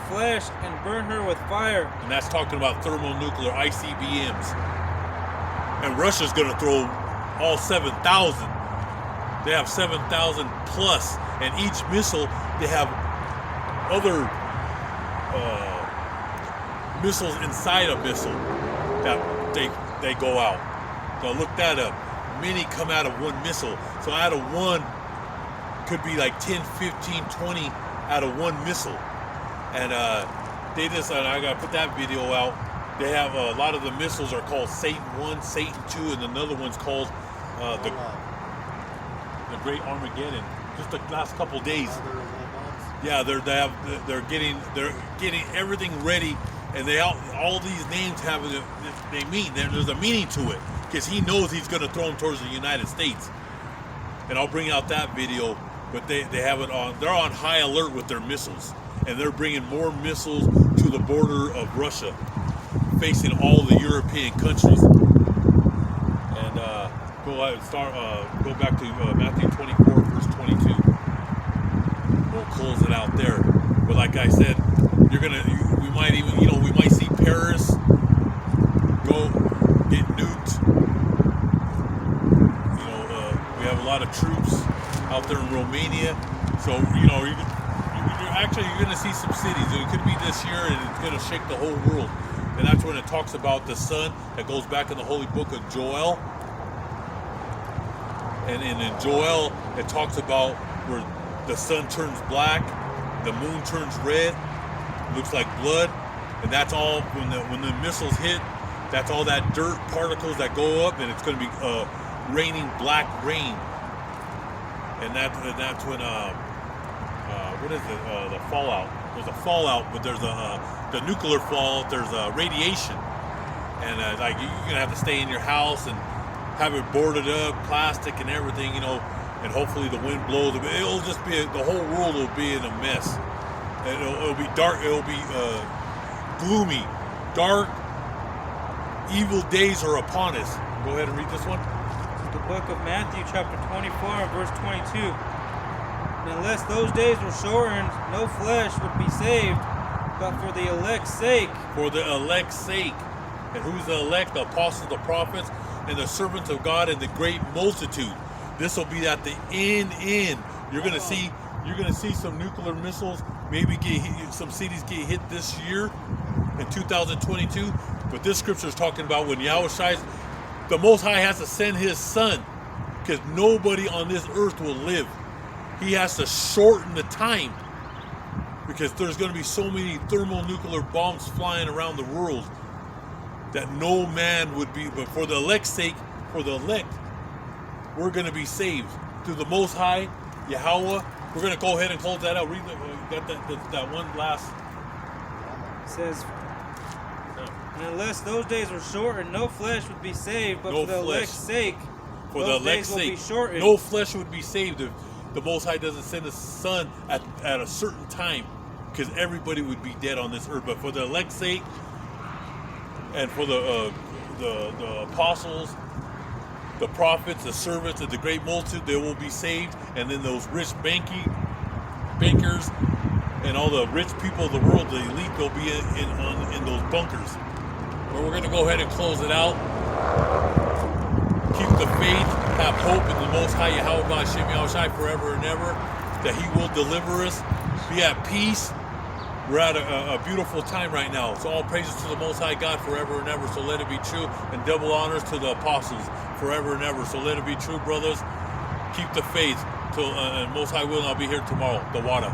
flesh and burn her with fire. And that's talking about thermonuclear ICBMs. And Russia's going to throw all 7,000. They have 7,000 plus, and each missile, they have other missiles inside a missile that they go out. So look that up. Many come out of one missile. So out of one could be like 10, 15, 20 out of one missile. And they just, I gotta put that video out. They have a lot of the missiles are called Satan 1, Satan 2, and another one's called the Great Armageddon. Just the last couple days. Yeah, they're getting everything ready, and all these names they mean. There's a meaning to it, because he knows he's going to throw them towards the United States. And I'll bring out that video, but they have it on. They're on high alert with their missiles, and they're bringing more missiles to the border of Russia, facing all the European countries. And go back to Matthew 24, verse 22. We'll close it out there. But like I said, we might see Paris go get nuked. We have a lot of troops out there in Romania, so you're going to see some cities. It could be this year, and it's going to shake the whole world. And that's when it talks about the sun that goes back in the holy book of Joel. And in Joel, it talks about where the sun turns black, the moon turns red, looks like blood, and that's all when the missiles hit. That's all that dirt particles that go up, and it's going to be raining black rain. And that's when what is it? The fallout. There's a fallout, but there's the nuclear fallout. There's radiation, and like you're gonna have to stay in your house and have it boarded up, plastic and everything, and hopefully the wind blows. It'll just be the whole world will be in a mess. And it'll be dark. It'll be gloomy, dark. Evil days are upon us. Go ahead and read this one. The book of Matthew, chapter 24, and verse 22. And unless those days were shortened, no flesh would be saved, but for the elect's sake. For the elect's sake. And who's the elect? The apostles, the prophets, and the servants of God, and the great multitude. This will be at the end. You're gonna see some nuclear missiles. Maybe some cities get hit this year in 2022. But this scripture is talking about when Yahushua, the Most High, has to send His Son, because nobody on this earth will live. He has to shorten the time, because there's going to be so many thermonuclear bombs flying around the world that no man would be. But for the elect's sake, for the elect, we're going to be saved through the Most High, Yahweh. We're going to go ahead and close that out. Read that one last. It says, and unless those days were shortened, no flesh would be saved, but for the elect's sake, for the elect's sake, no flesh would be saved if the Most High doesn't send His Son at a certain time, because everybody would be dead on this earth. But for the elect's sake, and for the apostles, the prophets, the servants, and the great multitude, they will be saved. And then those rich bankers, and all the rich people of the world, the elite, they'll be in those bunkers. But we're going to go ahead and close it out. Keep the faith, have hope in the Most High Yahweh God Shem Yahushai forever and ever, that He will deliver us. Be at peace. We're at a beautiful time right now. So all praises to the Most High God forever and ever. So let it be true. And double honors to the apostles forever and ever. So let it be true, brothers. Keep the faith. Till Most High will, and I'll be here tomorrow. The water.